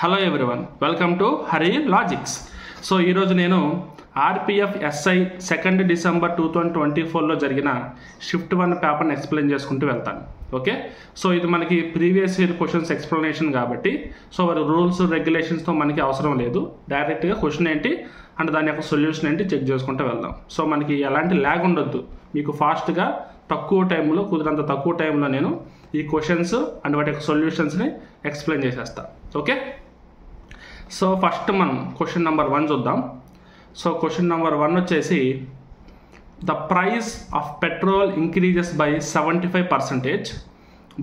Hello everyone, welcome to Hari logics. So ఈరోజు నేను RPF SI 2 December 2024లో జరిగిన షిఫ్ట్ 1 పేపర్ని ఎక్స్ప్లెయిన్ చేసుకుంటూ వెళ్తాను. ఓకే, సో ఇది మనకి ప్రీవియస్ ఇయర్ క్వశ్చన్స్ ఎక్స్ప్లెనేషన్ కాబట్టి సో వారి రూల్స్ రెగ్యులేషన్స్తో మనకి అవసరం లేదు. డైరెక్ట్గా క్వశ్చన్ ఏంటి అండ్ దాని యొక్క సొల్యూషన్ ఏంటి చెక్ చేసుకుంటూ వెళ్దాం. సో మనకి ఎలాంటి ల్యాగ్ ఉండొద్దు, మీకు ఫాస్ట్గా తక్కువ టైంలో కుదిరంత తక్కువ టైంలో నేను ఈ క్వశ్చన్స్ అండ్ వాటి యొక్క సొల్యూషన్స్ని ఎక్స్ప్లెయిన్ చేసేస్తాను. ఓకే, సో ఫస్ట్ మనం క్వశ్చన్ నెంబర్ 1 చూద్దాం. సో క్వశ్చన్ నెంబర్ 1 వచ్చేసి the price of petrol increases by 75%.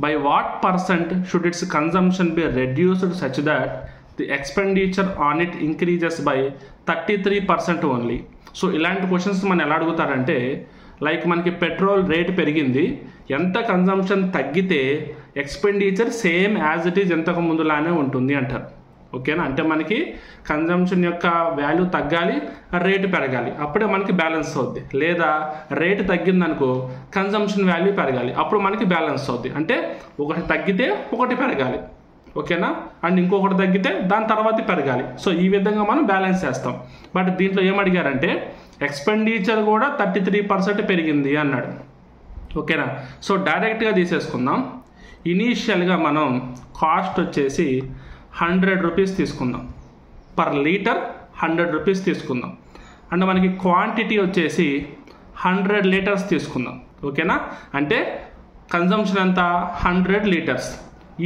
By what percent should it's consumption be reduced such that the expenditure on it increases by 33% only. So ఇలాంటి questions మనం ఎలా అడుగుతారంటే like మనకి petrol rate పెరిగింది, ఎంత consumption తగ్గితే expenditure same as it is ఎంతకు ముందులానే ఉంటుంది అంటారు. ఓకేనా, అంటే మనకి కన్జంప్షన్ యొక్క వాల్యూ తగ్గాలి, రేటు పెరగాలి, అప్పుడే మనకి బ్యాలెన్స్ అవుద్ది. లేదా రేటు తగ్గిందనుకో కన్జంప్షన్ వాల్యూ పెరగాలి, అప్పుడు మనకి బ్యాలెన్స్ అవుద్ది. అంటే ఒకటి తగ్గితే ఒకటి పెరగాలి, ఓకేనా, అండ్ ఇంకొకటి తగ్గితే దాని తర్వాత పెరగాలి. సో ఈ విధంగా మనం బ్యాలెన్స్ చేస్తాం. బట్ దీంట్లో ఏమడిగారంటే ఎక్స్పెండిచర్ కూడా 33% పెరిగింది అన్నాడు. ఓకేనా, సో డైరెక్ట్గా తీసేసుకుందాం. ఇనీషియల్గా మనం కాస్ట్ వచ్చేసి 100 రూపీస్ తీసుకుందాం, పర్ లీటర్ 100 రూపీస్ తీసుకుందాం. అండ్ మనకి క్వాంటిటీ వచ్చేసి 100 లీటర్స్ తీసుకుందాం. ఓకేనా, అంటే కన్జంప్షన్ ఎంత 100 లీటర్స్,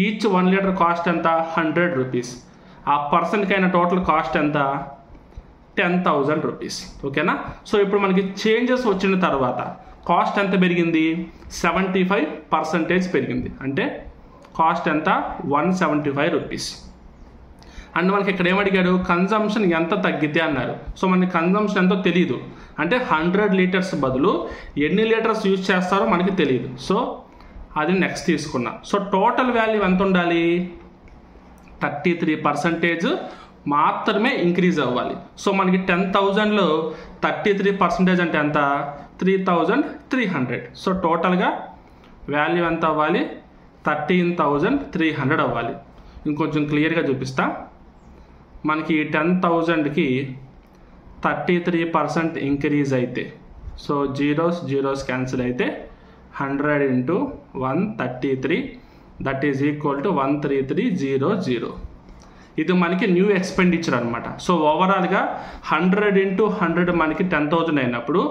ఈచ్ 1 లీటర్ కాస్ట్ ఎంత 100 రూపీస్. ఆ పర్సన్కి అయిన టోటల్ కాస్ట్ ఎంత 10,000 రూపీస్. ఓకేనా, సో ఇప్పుడు మనకి చేంజెస్ వచ్చిన తర్వాత కాస్ట్ ఎంత పెరిగింది 75% పెరిగింది. అంటే కాస్ట్ ఎంత 175 రూపీస్. అండ్ మనకి ఇక్కడ ఏమడిగాడు కన్జంప్షన్ ఎంత తగ్గితే అన్నారు. సో మనకి కన్జంప్షన్ ఎంతో తెలియదు, అంటే 100 లీటర్స్ బదులు ఎన్ని లీటర్స్ యూజ్ చేస్తారో మనకి తెలియదు. సో అది నెక్స్ట్ తీసుకున్నా. సో టోటల్ వాల్యూ ఎంత ఉండాలి 33% మాత్రమే ఇంక్రీజ్ అవ్వాలి. సో మనకి 10,000లో 33% అంటే ఎంత 3,300. సో టోటల్గా వాల్యూ ఎంత అవ్వాలి 13,300 అవ్వాలి. ఇంకొంచెం క్లియర్గా చూపిస్తా. మనకి 10,000కి 33% ఇంక్రీజ్ అయితే సో జీరోస్ క్యాన్సిల్ అయితే 100 × 133 దట్ ఈజ్ ఈక్వల్ టు 13300. ఇది మనకి న్యూ ఎక్స్పెండిచర్ అనమాట. సో ఓవరాల్గా 100 × 100 మనకి 10,000 అయినప్పుడు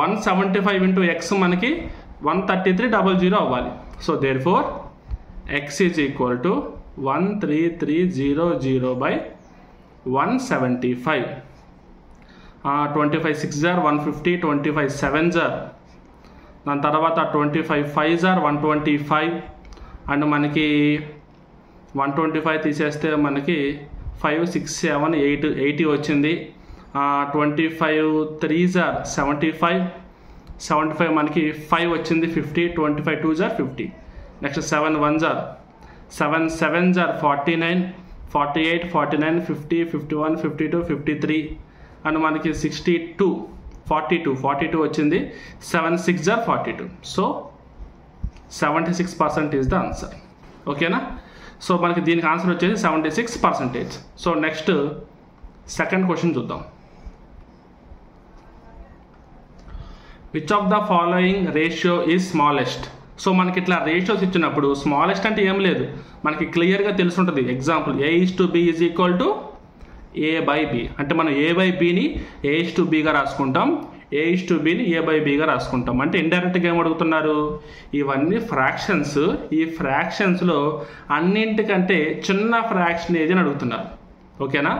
175 × x మనకి 13300 అవ్వాలి. So therefore x is equal to 13300 by 175. 25 6 are 150, 25 7 are, దాని తర్వాత 25 5 are 125. అండ్ మనకి 125 తీసేస్తే మనకి 5 6 7 8 80 వచ్చింది. 25 3s are 75 మనకి 5 వచ్చింది 50. 25 2s are 50. Next 7 1s are 7 7s are 49, 48 49 50 51 52 53. And మనకి 62 42 వచ్చింది. 7 6s are 42. So 76% is the answer. ఓకేనా, సో మనకి దీనికి ఆన్సర్ వచ్చేసి 76%. సో నెక్స్ట్ సెకండ్ క్వశ్చన్ చూద్దాం. Which of the following ratio is smallest. So మనకి ఇట్లా రేషియోస్ ఇచ్చినప్పుడు స్మాలెస్ట్ అంటే ఏం లేదు, మనకి క్లియర్గా తెలుసుంటుంది. Example A/B is equal to A/B. అంటే మనం A/Bని A/Bగా రాసుకుంటాం, A/Bని A/Bగా రాసుకుంటాం. అంటే ఇండైరెక్ట్గా ఏం అడుగుతున్నారు, ఇవన్నీ ఫ్రాక్షన్స్, ఈ ఫ్రాక్షన్స్లో అన్నింటికంటే చిన్న ఫ్రాక్షన్ ఏది అని అడుగుతున్నారు. ఓకేనా,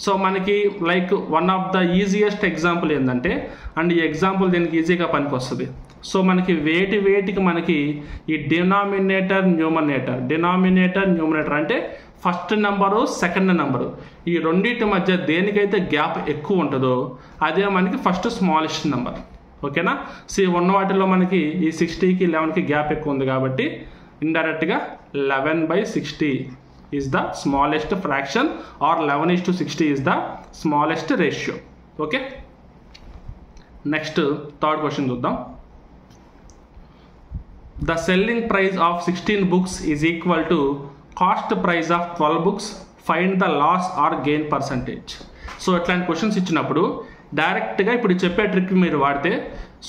సో మనకి like one of the easiest example ఏంటంటే, అండ్ ఈ ఎగ్జాంపుల్ దీనికి ఈజీగా పనికి వస్తుంది. సో మనకి వేటికి మనకి ఈ డినామినేటర్ న్యూమరేటర్ అంటే ఫస్ట్ నెంబరు సెకండ్ నెంబరు, ఈ రెండింటి మధ్య దేనికైతే గ్యాప్ ఎక్కువ ఉంటుందో అదే మనకి ఫస్ట్ స్మాలెస్ట్ నెంబర్. ఓకేనా, సో ఉన్న వాటిలో మనకి ఈ 60కి 11కి గ్యాప్ ఎక్కువ ఉంది కాబట్టి ఇండైరెక్ట్గా 11/60 is the smallest fraction or 11:60 is the smallest ratio. Okay, next third question చూద్దాం. The selling price of 16 books is equal to cost price of 12 books find the loss or gain percentage. So ఇట్లాంటి questions ఇచ్చినప్పుడు డైరెక్ట్గా ఇప్పుడు చెప్పే trick మీరు వాడితే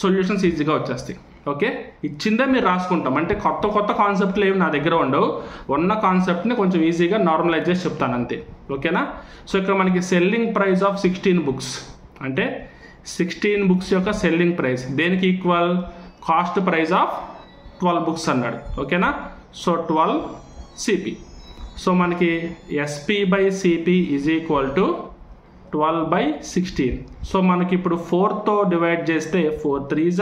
solutions ఈజీగా వచ్చేస్తాయి. ఓకే, ఇచ్చిందే మీరు రాసుకుంటాం, అంటే కొత్త కాన్సెప్ట్లు ఏమి నా దగ్గర ఉండవు, ఉన్న కాన్సెప్ట్ని కొంచెం ఈజీగా నార్మలైజ్ చేసి చెప్తాను అంతే. ఓకేనా? సో ఇక్కడ మనకి సెల్లింగ్ ప్రైస్ ఆఫ్ 16 బుక్స్ అంటే 16 బుక్స్ యొక్క సెల్లింగ్ ప్రైస్ దేనికి equal? Cost price of 12 books అన్నాడు. ఓకేనా? So 12 CP. సో మనకి SP by CP is equal to 12/16. So మనకి ఇప్పుడు 4తో డివైడ్ చేస్తే 4 3s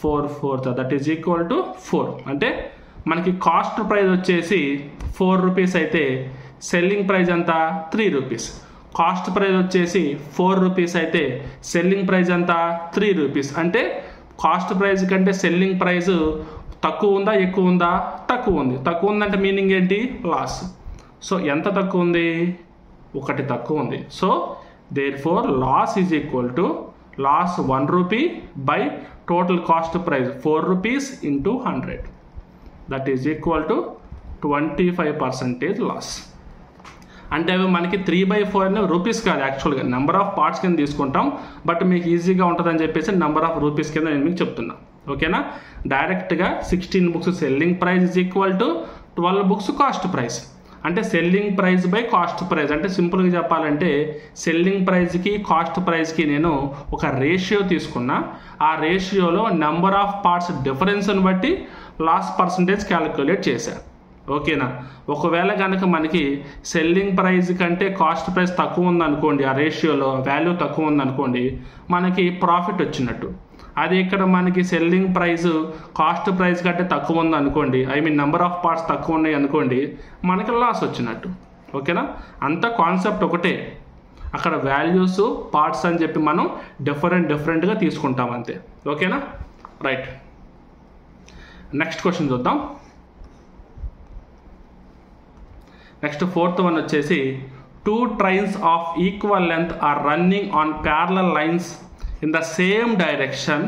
4 4 that is equal to 4. అంటే మనకి కాస్ట్ ప్రైస్ వచ్చేసి 4 రూపీస్ అయితే సెల్లింగ్ ప్రైస్ ఎంత? 3 రూపీస్. కాస్ట్ ప్రైస్ వచ్చేసి 4 రూపీస్ అయితే సెల్లింగ్ ప్రైస్ ఎంత? 3 రూపీస్. అంటే కాస్ట్ ప్రైస్ కంటే సెల్లింగ్ ప్రైస్ తక్కువ ఉందా ఎక్కువ ఉందా? తక్కువ ఉంది. తక్కువ ఉందంటే మీనింగ్ ఏంటి? లాస్. సో ఎంత తక్కువ ఉంది? 1 తక్కువ ఉంది. So therefore loss is equal to loss 1 rupee by total cost price 4 rupees into 100 that is equal to 25% loss. అంటే అవి మనకి 3/4 అనే రూపీస్ కాదు, యాక్చువల్గా నెంబర్ ఆఫ్ పార్ట్స్ కింద తీసుకుంటాం, బట్ మీకు ఈజీగా ఉంటుందని చెప్పేసి నెంబర్ ఆఫ్ రూపీస్ కింద నేను మీకు చెప్తున్నా. ఓకేనా? డైరెక్ట్గా 16 books selling price is equal to 12 books cost price. అంటే selling price by cost price. అంటే సింపుల్గా చెప్పాలంటే సెల్లింగ్ ప్రైస్కి కాస్ట్ ప్రైస్కి నేను ఒక రేషియో తీసుకున్నా, ఆ రేషియోలో నెంబర్ ఆఫ్ పార్ట్స్ డిఫరెన్స్ని బట్టి లాస్ పర్సంటేజ్ క్యాలిక్యులేట్ చేశాను. ఓకేనా? ఒకవేళ కనుక మనకి సెల్లింగ్ ప్రైస్ కంటే కాస్ట్ ప్రైస్ తక్కువ ఉందనుకోండి, ఆ రేషియోలో వాల్యూ తక్కువ ఉందనుకోండి, మనకి ప్రాఫిట్ వచ్చినట్టు. అది ఇక్కడ మనకి సెల్లింగ్ ప్రైస్ కాస్ట్ ప్రైస్ కంటే తక్కువ ఉంది అనుకోండి, I mean number of parts తక్కువ ఉన్నాయి అనుకోండి, మనకి లాస్ వచ్చినట్టు. ఓకేనా? అంత కాన్సెప్ట్ ఒకటే, అక్కడ వాల్యూస్ పార్ట్స్ అని చెప్పి మనం డిఫరెంట్గా తీసుకుంటాం అంతే. ఓకేనా? రైట్, నెక్స్ట్ క్వశ్చన్ చూద్దాం. నెక్స్ట్ 4th వన్ వచ్చేసి 2 trains of equal length are running on parallel lines in the same direction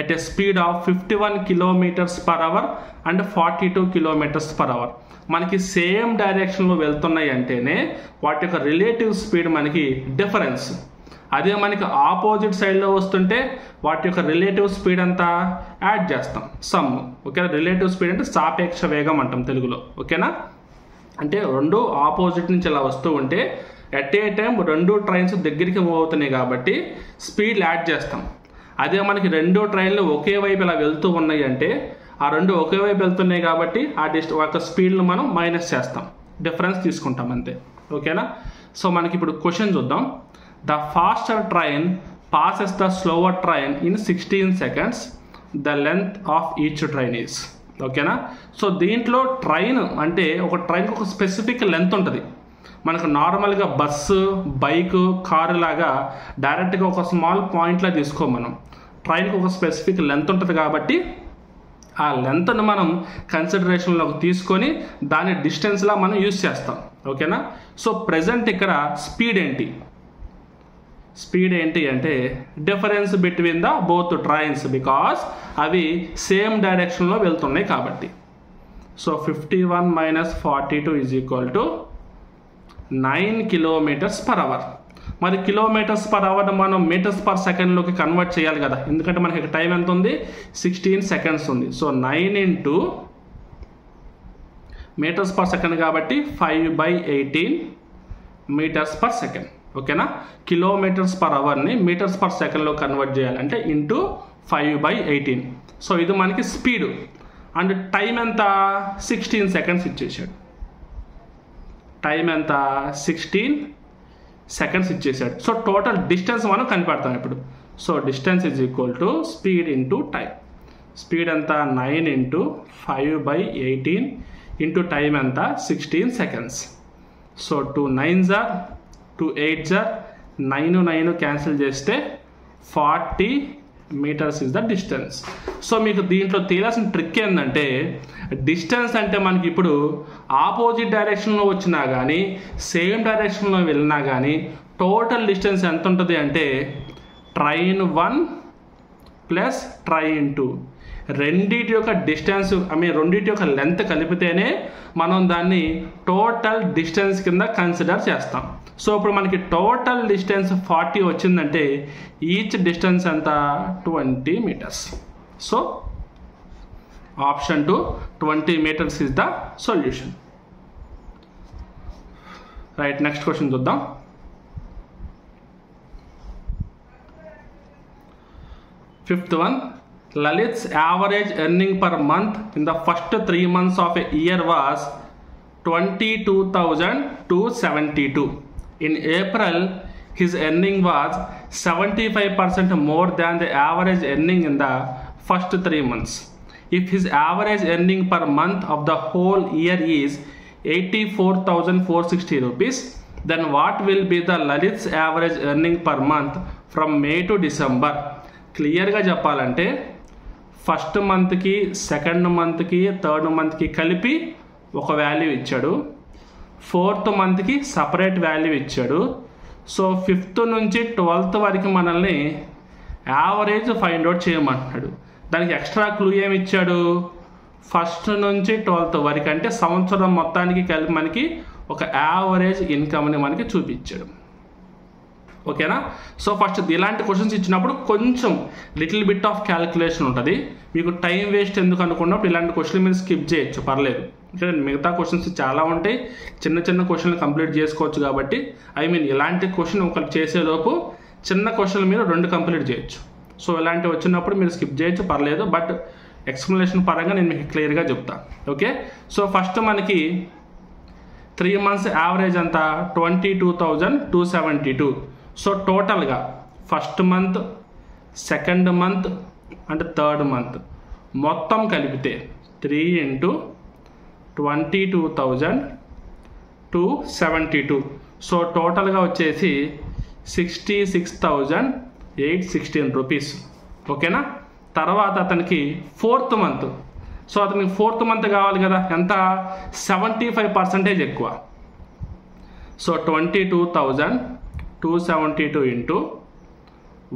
at a speed of 51 km/h and 42 km/h. మనకి సేమ్ డైరెక్షన్లో వెళ్తున్నాయి అంటేనే వాటి యొక్క రిలేటివ్ స్పీడ్ మనకి డిఫరెన్స్. అదే మనకి ఆపోజిట్ సైడ్లో వస్తుంటే వాటి యొక్క రిలేటివ్ స్పీడ్ అంతా యాడ్ చేస్తాం, సమ్. ఓకేనా? రిలేటివ్ స్పీడ్ అంటే సాపేక్ష వేగం అంటాం తెలుగులో. ఓకేనా? అంటే రెండు ఆపోజిట్ నుంచి ఇలా వస్తూ ఉంటే ఎట్ ఏ టైం 2 ట్రైన్స్ దగ్గరికి మూవ్ అవుతున్నాయి కాబట్టి స్పీడ్ యాడ్ చేస్తాం. అదే మనకి 2 ట్రైన్లు ఒకే వైపు ఇలా వెళ్తూ ఉన్నాయి అంటే ఆ 2 ఒకే వైపు వెళ్తున్నాయి కాబట్టి ఒక స్పీడ్ను మనం మైనస్ చేస్తాం, డిఫరెన్స్ తీసుకుంటాం అంతే. ఓకేనా? సో మనకి ఇప్పుడు క్వశ్చన్ చూద్దాం. The faster train passes the slower train in 16 seconds. The length of each train is. ఓకేనా? సో దీంట్లో ట్రైన్ అంటే ఒక ట్రైన్కి ఒక స్పెసిఫిక్ లెంత్ ఉంటుంది. మనకు నార్మల్గా బస్సు, బైక్, కారు లాగా డైరెక్ట్గా ఒక స్మాల్ పాయింట్లా తీసుకోం మనం. ట్రైన్కి ఒక స్పెసిఫిక్ లెంత్ ఉంటుంది కాబట్టి ఆ లెంత్ను మనం కన్సిడరేషన్లోకి తీసుకొని దాని డిస్టెన్స్లా మనం యూజ్ చేస్తాం. ఓకేనా? సో ప్రజెంట్ ఇక్కడ స్పీడ్ ఏంటి? స్పీడ్ ఏంటి అంటే difference between the both trains, because అవి సేమ్ డైరెక్షన్లో వెళ్తున్నాయి కాబట్టి. So 51 - 42 is equal to 9 km/h. మరి km/h మనం మీటర్స్/సెకండ్లోకి కన్వర్ట్ చేయాలి కదా, ఎందుకంటే మనకి టైం ఎంత ఉంది? 16 seconds ఉంది. సో 9 × మీటర్స్/సెకండ్ కాబట్టి 5/18 మీటర్స్/సెకండ్. ఓకేనా? km/hని మీటర్స్/సెకండ్లో కన్వర్ట్ చేయాలంటే ఇంటూ 5/18. సో ఇది మనకి స్పీడ్. అండ్ టైం ఎంత? 16 seconds ఇచ్చేసాడు. టైం ఎంత? 16 seconds ఇచ్చేసాడు. సో టోటల్ డిస్టెన్స్ మనం కనిపెడతాం ఇప్పుడు. So distance is equal to speed into time. Speed ఎంత? 9 × 5/18 ఇంటూ టైం ఎంత? 16 seconds. So 2 9s are 2 8s are 9 9 cancel చేస్తే 40 meters is the distance. So మీకు దీంట్లో తెలియాల్సిన ట్రిక్ ఏంటంటే డిస్టెన్స్ అంటే మనకి ఇప్పుడు ఆపోజిట్ డైరెక్షన్లో వచ్చినా కానీ సేమ్ డైరెక్షన్లో వెళ్ళినా కానీ టోటల్ డిస్టెన్స్ ఎంత ఉంటుంది అంటే ట్రైన్ 1 + ట్రైన్ 2 రెండిటి యొక్క డిస్టెన్స్ రెండిటి యొక్క లెంత్ కలిపితేనే మనం దాన్ని టోటల్ డిస్టెన్స్ కింద కన్సిడర్ చేస్తాం. సో ఇప్పుడు మనకి టోటల్ డిస్టెన్స్ 40 వచ్చిందంటే ఈచ్ డిస్టెన్స్ ఎంత 20 meters. So option 2 20 meters is the solution. Right, next question చూద్దాం. Fifth one, Lalit's average earning per month in the first 3 months of a year was 22,272. In April, his earning was 75% more than the average earning in the first 3 months. If his average earning per month of the whole year is 84,460 rupees, then what will be the Lalit's average earning per month from May to December? క్లియర్గా చెప్పాలంటే first మంత్కి, second మంత్కి, third మంత్కి కలిపి ఒక value ఇచ్చాడు, fourth మంత్కి separate value ఇచ్చాడు. సో 5th నుంచి 12th వరకు మనల్ని యావరేజ్ ఫైండ్ అవుట్ చేయమంటున్నాడు. దానికి ఎక్స్ట్రా క్లూ ఏమి ఇచ్చాడు, ఫస్ట్ నుంచి 12th వరకు అంటే సంవత్సరం మొత్తానికి కలిపి మనకి ఒక యావరేజ్ ఇన్కమ్ని మనకి చూపించాడు. ఓకేనా? సో ఫస్ట్ ఇలాంటి క్వశ్చన్స్ ఇచ్చినప్పుడు కొంచెం లిటిల్ బిట్ ఆఫ్ క్యాలిక్యులేషన్ ఉంటుంది. మీకు టైం వేస్ట్ ఎందుకు అనుకున్నప్పుడు ఇలాంటి క్వశ్చన్లు మీరు స్కిప్ చేయొచ్చు, పర్లేదు. మిగతా క్వశ్చన్స్ చాలా ఉంటాయి, చిన్న చిన్న క్వశ్చన్లు కంప్లీట్ చేసుకోవచ్చు. కాబట్టి ఇలాంటి క్వశ్చన్ ఒకరు చేసేలోపు చిన్న క్వశ్చన్లు మీరు 2 కంప్లీట్ చేయొచ్చు. సో ఇలాంటివి వచ్చినప్పుడు మీరు స్కిప్ చేయొచ్చు, పర్లేదు. బట్ ఎక్స్ప్లెనేషన్ పరంగా నేను మీకు క్లియర్గా చెప్తాను. ఓకే, సో ఫస్ట్ మనకి 3 months యావరేజ్ అంతా 22,272. సో టోటల్గా first month, second month and third month మొత్తం కలిపితే 3 into 22,272. సో టోటల్గా వచ్చేసి 66,816 రూపీస్. ఓకేనా? తర్వాత అతనికి 4th మంత్, సో అతనికి 4th మంత్ కావాలి కదా, ఎంత 75% ఎక్కువ. So 22,272 into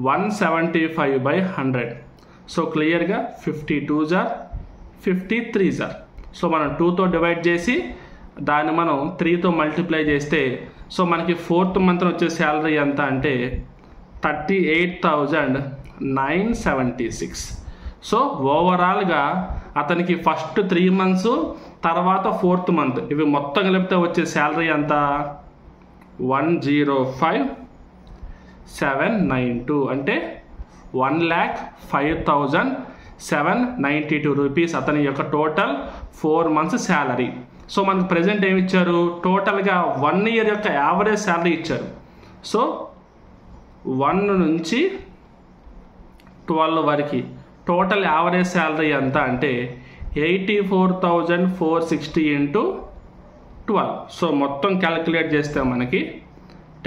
175/100. సో క్లియర్గా 52s are 53s are. So మనం 2తో డివైడ్ చేసి దాన్ని మనం 3తో మల్టిప్లై చేస్తే సో మనకి 4th మంత్ వచ్చే శాలరీ ఎంత అంటే 38,976. సో ఓవరాల్గా అతనికి ఫస్ట్ 3 months తర్వాత 4th మంత్ ఇవి మొత్తం కలిపితే వచ్చే శాలరీ ఎంత 105,792 అంటే 1,05,792 రూపీస్ అతని యొక్క టోటల్ 4 months శాలరీ. సో మనకు ప్రజెంట్ ఏమి ఇచ్చారు, టోటల్గా 1 year యొక్క యావరేజ్ శాలరీ ఇచ్చారు. సో 1 నుంచి 12 వరకు టోటల్ యావరేజ్ శాలరీ ఎంత అంటే 84,460 into 12. సో మొత్తం క్యాలిక్యులేట్ చేస్తే మనకి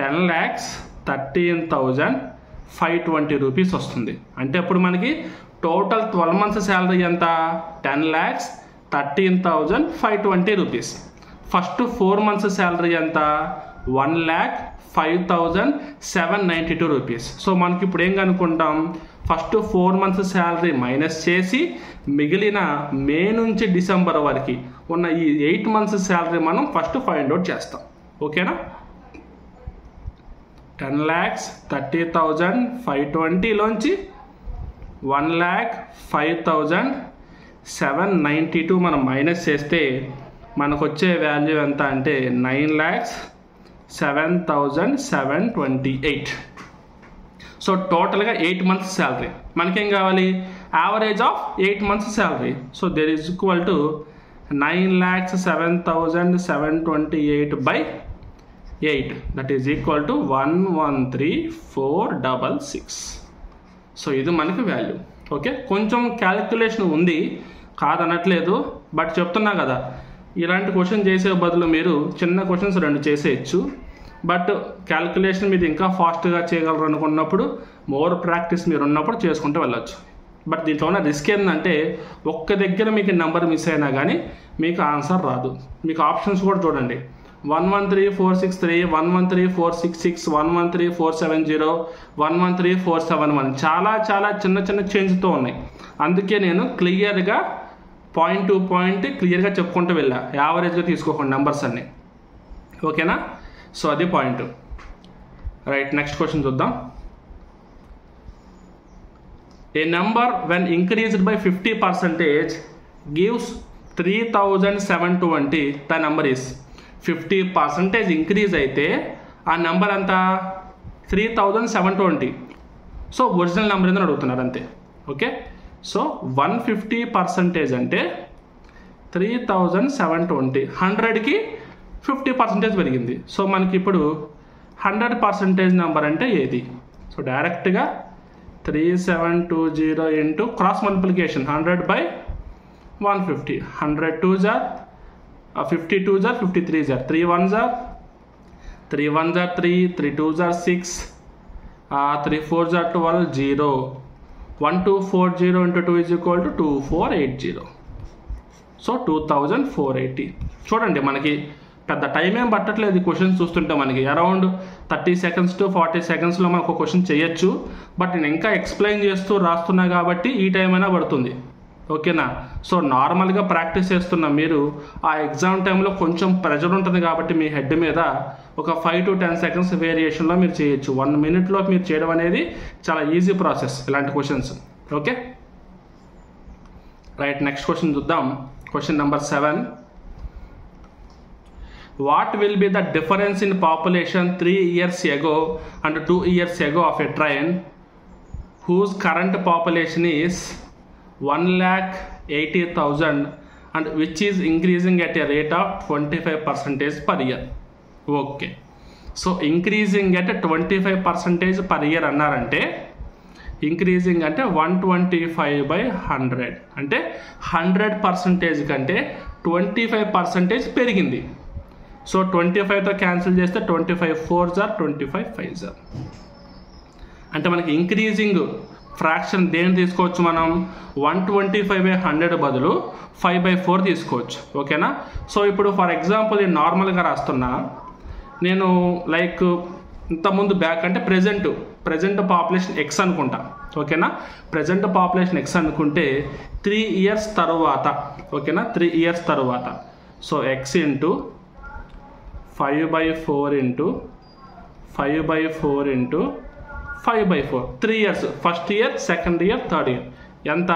10,13,520 రూపీస్ వస్తుంది. అంటే అప్పుడు మనకి టోటల్ 12 months శాలరీ ఎంత 10,13,520 రూపీస్. ఫస్ట్ 4 months శాలరీ ఎంత 1,05,792 రూపీస్. సో మనకి ఇప్పుడు ఏం కనుక్కుంటాం, ఫస్ట్ 4 months శాలరీ మైనస్ చేసి మిగిలిన మే నుంచి డిసెంబర్ వరకు ఉన్న ఈ 8 months శాలరీ మనం ఫస్ట్ ఫైండ్ అవుట్ చేస్తాం. ఓకేనా? 10,30,520 లోంచి 1,05,792 మనం మైనస్ చేస్తే మనకు వచ్చే వాల్యూ ఎంత అంటే 9,07,728. సో టోటల్గా 8 months శాలరీ మనకేం కావాలి, average of 8 months salary. So there is equal to 9,07,728/8, that is equal to 113,466. So ఇది మనకి వాల్యూ. ఓకే, కొంచెం క్యాలిక్యులేషన్ ఉంది కాదనట్లేదు, బట్ చెప్తున్నా కదా ఇలాంటి క్వశ్చన్ చేసే బదులు మీరు చిన్న క్వశ్చన్స్ 2 చేసేయచ్చు. బట్ క్యాలిక్యులేషన్ మీరు ఇంకా ఫాస్ట్గా చేయగలరు అనుకున్నప్పుడు మోర్ ప్రాక్టీస్ మీరు ఉన్నప్పుడు చేసుకుంటూ వెళ్ళొచ్చు. బట్ దీంట్లో ఉన్న రిస్క్ ఏంటంటే ఒక్క దగ్గర మీకు నెంబర్ మిస్ అయినా కానీ మీకు ఆన్సర్ రాదు. మీకు ఆప్షన్స్ కూడా చూడండి, 113,463, 113,466, 113,470, 113,471 చాలా చాలా చిన్న చిన్న చేంజ్తో ఉన్నాయి. అందుకే నేను క్లియర్గా పాయింట్ టు పాయింట్ క్లియర్గా చెప్పుకుంటూ వెళ్ళా, యావరేజ్గా తీసుకోకండి నెంబర్స్ అన్నీ. ఓకేనా? సో అది పాయింట్. రైట్, నెక్స్ట్ క్వశ్చన్ చూద్దాం. A number when increased by 50% gives 3720. The number is 50% increase అయితే ఆ నెంబర్ అంతా 3720. సో ఒరిజినల్ నెంబర్ ఏందని అడుగుతున్నారు అంతే. ఓకే, సో 150% అంటే 3720. 100కి 50% పెరిగింది. సో మనకి ఇప్పుడు 100% నెంబర్ అంటే ఏది? సో డైరెక్ట్గా 3720 into cross multiplication 100/150. 100 2s are 50 2s are 53s are 3 1s are 3 1s are 3 3 2s are 6 3 4s are 12 0 1240 into 2 is equal to 2480. So 2480. చూడండి మనకి పెద్ద టైం ఏం పట్టట్లేదు క్వశ్చన్స్ చూస్తుంటే. మనకి అరౌండ్ 30 seconds to 40 secondsలో మనకు ఒక క్వశ్చన్ చేయొచ్చు. బట్ నేను ఇంకా ఎక్స్ప్లెయిన్ చేస్తూ రాస్తున్నా కాబట్టి ఈ టైం అయినా పడుతుంది. ఓకేనా? సో నార్మల్గా ప్రాక్టీస్ చేస్తున్న మీరు ఆ ఎగ్జామ్ టైంలో కొంచెం ప్రెషర్ ఉంటుంది కాబట్టి మీ హెడ్ మీద ఒక 5 to 10 seconds వేరియేషన్లో మీరు చేయొచ్చు. 1 minute మీరు చేయడం అనేది చాలా ఈజీ ప్రాసెస్ ఇలాంటి questions. Okay, right, next question చూద్దాం. Question number 7. What will be the difference in population 3 years ago and 2 years ago of a train whose current population is 1,80,000 and which is increasing at a rate of 25% per year? Okay, so increasing at 25% per year అన్నారంటే increasing అంటే 125/100 అంటే 100% కంటే 25% పెరిగింది. So 25తో cancel చేస్తే 25 4s are 25 5s are. అంటే మనకి increasing fraction దేని తీసుకోవచ్చు మనం? 125/100 బదులు 5/4 తీసుకోవచ్చు. ఓకేనా? సో ఇప్పుడు ఫర్ ఎగ్జాంపుల్ నేను నార్మల్గా రాస్తున్నా. నేను లైక్ ఇంతకుముందు బ్యాక్ అంటే ప్రజెంట్ పాపులేషన్ ఎక్స్ అనుకుంటా. ఓకేనా? ప్రజెంట్ పాపులేషన్ ఎక్స్ అనుకుంటే 3 years తర్వాత, ఓకేనా, 3 years తర్వాత. So X into 5/4 into 5/4 into 5/4 3 years. First year, second year, third year. ఎంత?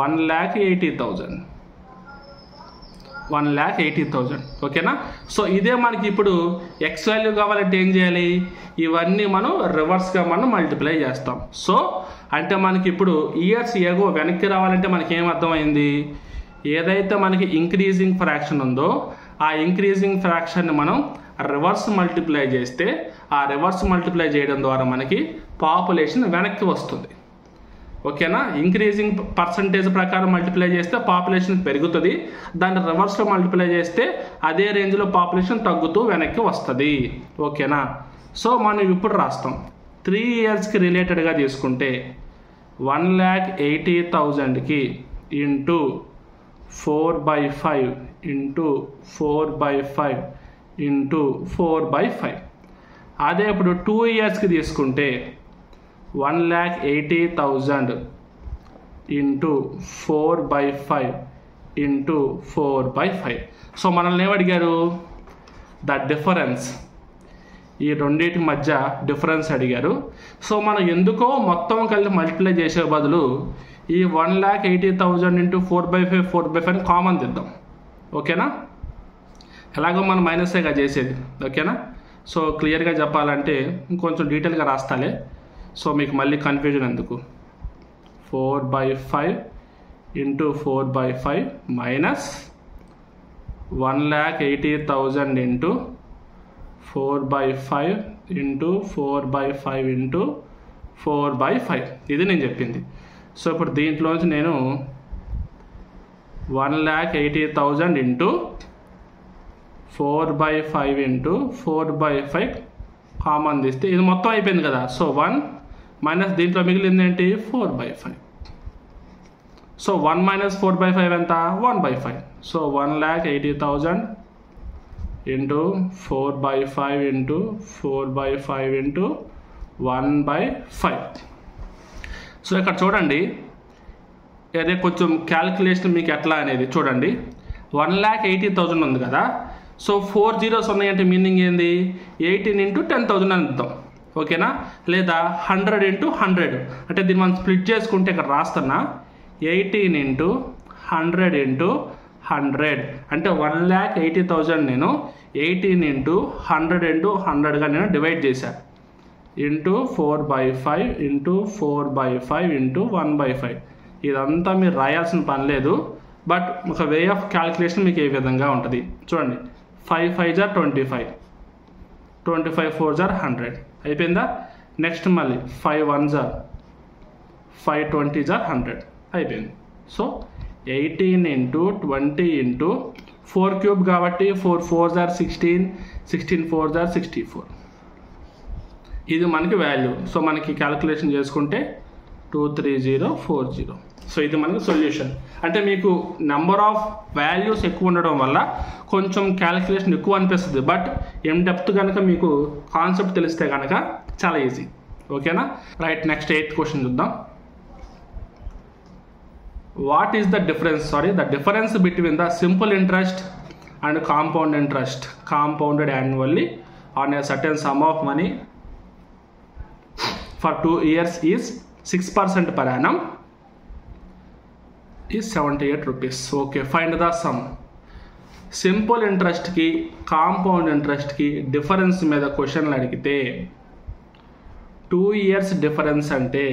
1,80,000. 1,80,000. ఓకేనా? సో ఇదే మనకి ఇప్పుడు ఎక్స్ వాల్యూ కావాలంటే ఏం చేయాలి? ఇవన్నీ మనం రివర్స్గా మనం మల్టిప్లై చేస్తాం. సో అంటే మనకి ఇప్పుడు ఇయర్స్ ఏగో వెనక్కి రావాలంటే మనకి ఏం అర్థమైంది? ఏదైతే మనకి ఇంక్రీజింగ్ ఫ్రాక్షన్ ఉందో ఆ ఇంక్రీజింగ్ ఫ్రాక్షన్ని మనం రివర్స్ మల్టిప్లై చేస్తే ఆ రివర్స్ మల్టిప్లై చేయడం ద్వారా మనకి పాపులేషన్ వెనక్కి వస్తుంది. ఓకేనా? ఇంక్రీజింగ్ పర్సంటేజ్ ప్రకారం మల్టిప్లై చేస్తే పాపులేషన్ పెరుగుతుంది. దాన్ని రివర్స్లో మల్టిప్లై చేస్తే అదే రేంజ్లో పాపులేషన్ తగ్గుతూ వెనక్కి వస్తుంది. ఓకేనా? సో మనం ఇప్పుడు రాస్తాం 3 yearsకి రిలేటెడ్గా తీసుకుంటే 1,80,000కి ఇంటూ 4/5 ఇంటూ 4/5 ఇంటూ 4/5. అదే ఇప్పుడు 2 yearsకి తీసుకుంటే 1,80,000 ఇంటూ 4/5 ఇంటూ 4/5. సో మనల్ని ఏమడిగారు? ద డిఫరెన్స్, ఈ రెండింటి మధ్య డిఫరెన్స్ అడిగారు. సో మనం ఎందుకో మొత్తం కలిసి మల్టిప్లై చేసే బదులు ఈ 1,80,000 ఇంటూ 4/5 4/5 కామన్ తెద్దాం. ఓకేనా? ఎలాగో మనం మైనస్గా చేసేది. ఓకేనా? సో క్లియర్గా చెప్పాలంటే ఇంకొంచెం డీటెయిల్గా రాస్తాలే. సో మీకు మళ్ళీ కన్ఫ్యూజన్ ఎందుకు? 4/5 into 4/5 minus 1,80,000 into 4/5 into 4/5 into 4/5. ఇది నేను చెప్పింది. సో ఇప్పుడు దీంట్లోంచి నేను 1,80,000 ఇంటూ 4/5 ఇంటూ 4/5 కామన్ తీస్తే ఇది మొత్తం అయిపోయింది కదా. సో 1 మైనస్ దీంట్లో మిగిలింది ఏంటి? 4/5. సో 1 మైనస్ 4/5 ఎంత? 1/5. So 1,80,000 into 4/5 into 4/5 into 1/5. So ఇక్కడ చూడండి, అదే కొంచెం క్యాల్కులేషన్ మీకు ఎట్లా అనేది చూడండి. 1,80,000 ఉంది కదా. సో 4 zeros ఉన్నాయంటే మీనింగ్ ఏంది? 18 into 10,000 అని అర్థం. ఓకేనా? లేదా 100 into 100 అంటే దీన్ని మనం స్ప్లిట్ చేసుకుంటే ఇక్కడ రాస్తున్నా 18 into 100 into 100 అంటే 1,80,000 నేను 18 into 100 into 100గా నేను డివైడ్ చేశాను. Into 4/5 into 4/5 into 1/5. ఇదంతా మీరు రాయాల్సిన పని లేదు, బట్ ఒక వే ఆఫ్ క్యాల్కులేషన్ మీకు ఏ విధంగా ఉంటుంది చూడండి. 5 5s are 25, 25 4s are 100 అయిపోయిందా. నెక్స్ట్ మళ్ళీ 5 1s are 5 20s are 100 అయిపోయింది. సో 18 into 20 into 4 cube కాబట్టి 4 4s are 16, 16 4s are 64. ఇది మనకి వాల్యూ. సో మనకి క్యాలిక్యులేషన్ చేసుకుంటే 23040. సో ఇది మనకి సొల్యూషన్. అంటే మీకు నెంబర్ ఆఫ్ వాల్యూస్ ఎక్కువ ఉండడం వల్ల కొంచెం క్యాలిక్యులేషన్ ఎక్కువ అనిపిస్తుంది, బట్ ఇన్ డెప్త్ కనుక మీకు కాన్సెప్ట్ తెలిస్తే కనుక చాలా ఈజీ. ఓకేనా? రైట్, నెక్స్ట్ 8th క్వశ్చన్ చూద్దాం. What is the difference between the simple interest and compound interest compounded annually on a certain some of money for 2 years is 6% per annum is 78 rupees. Okay, find the sum. Simple ఇంట్రెస్ట్కి compound ఇంట్రెస్ట్కి difference మీద క్వశ్చన్లు అడిగితే 2 years difference అంటే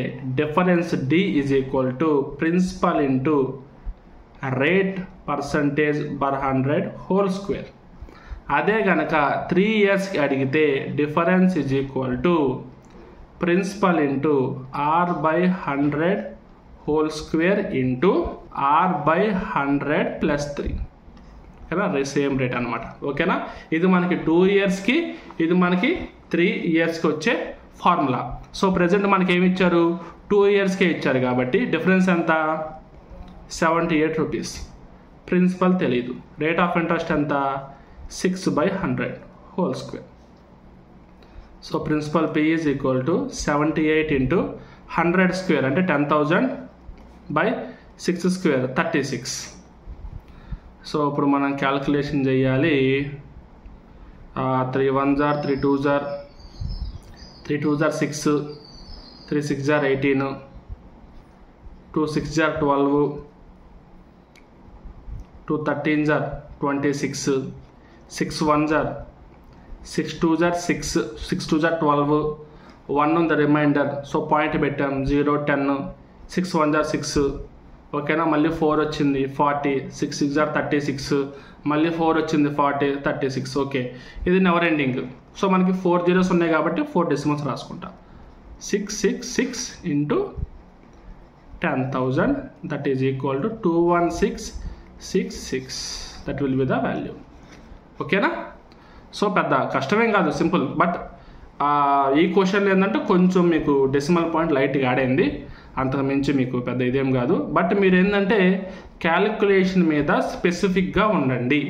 difference D is equal to principal into rate percentage per 100 whole square. అదే కనుక 3 yearsకి అడిగితే difference is equal to principal into R/100 whole square into R/100 + 3. ఓకేనా? సేమ్ రేట్ అనమాట. ఓకేనా? ఇది మనకి 2 yearsకి, ఇది మనకి 3 yearsకి వచ్చే ఫార్ములా. సో ప్రజెంట్ మనకి ఏమి ఇచ్చారు? 2 yearsకే ఇచ్చారు కాబట్టి డిఫరెన్స్ ఎంత? 78 రూపీస్. ప్రిన్సిపల్ తెలీదు. రేట్ ఆఫ్ ఇంట్రెస్ట్ ఎంత? 6/100 whole square. So principal P is equal to 78 into 100 square అంటే 10,000 by 6 స్క్వేర్ 36. సో ఇప్పుడు మనం క్యాల్కులేషన్ చేయాలి. 3 1s are 3 2s are 3 2s are 6, 3 6s are 18, 2 6s are 12, 2 13s are 26, 6 1s are 6 2s are 6, 6 2s are 12, 1 on the remainder. So point పెట్టాం 0 10, 6 1s are 6. ఓకేనా? మళ్ళీ 4 వచ్చింది 40, 6 6s are 36, మళ్ళీ 4 వచ్చింది 40 36. Okay, ఇది నెవర్ ఎండింగ్. సో మనకి 4 zeros ఉన్నాయి కాబట్టి 4 decimals రాసుకుంటాం. 666 into 10,000 that is equal to 21666. that will be the value. ఓకేనా? సో పెద్ద కష్టమేం కాదు, సింపుల్. బట్ ఈ క్వశ్చన్లో ఏంటంటే కొంచెం మీకు డెసిమల్ పాయింట్ లైట్గా యాడ్ అయింది, అంతకు మించి మీకు పెద్ద ఇదేం కాదు. బట్ మీరు ఏంటంటే క్యాలిక్యులేషన్ మీద స్పెసిఫిక్గా ఉండండి.